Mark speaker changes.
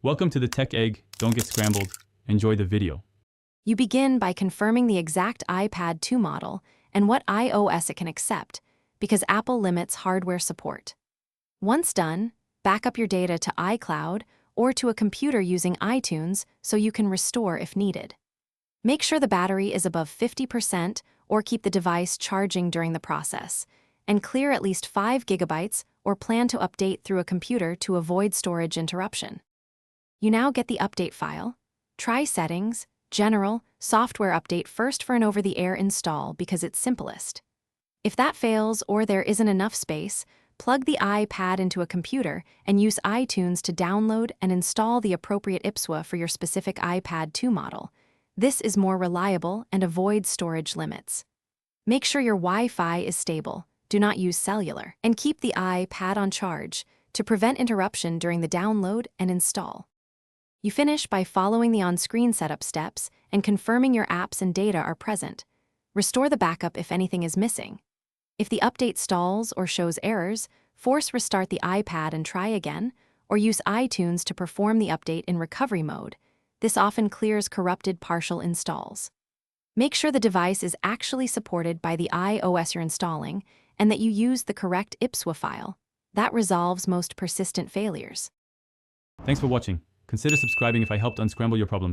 Speaker 1: Welcome to the Tech Egg. Don't get scrambled. Enjoy the video.
Speaker 2: You begin by confirming the exact iPad 2 model and what iOS it can accept, because Apple limits hardware support. Once done, back up your data to iCloud or to a computer using iTunes so you can restore if needed. Make sure the battery is above 50% or keep the device charging during the process, and clear at least 5 GB or plan to update through a computer to avoid storage interruption. You now get the update file. Try Settings, General, Software Update first for an over-the-air install because it's simplest. If that fails or there isn't enough space, plug the iPad into a computer and use iTunes to download and install the appropriate IPSWA for your specific iPad 2 model. This is more reliable and avoids storage limits. Make sure your Wi-Fi is stable, do not use cellular, and keep the iPad on charge to prevent interruption during the download and install. You finish by following the on-screen setup steps and confirming your apps and data are present. Restore the backup if anything is missing. If the update stalls or shows errors, force restart the iPad and try again, or use iTunes to perform the update in recovery mode. This often clears corrupted partial installs. Make sure the device is actually supported by the iOS you're installing and that you use the correct IPSWA file. That resolves most persistent failures.
Speaker 1: Thanks for watching. Consider subscribing if I helped unscramble your problems.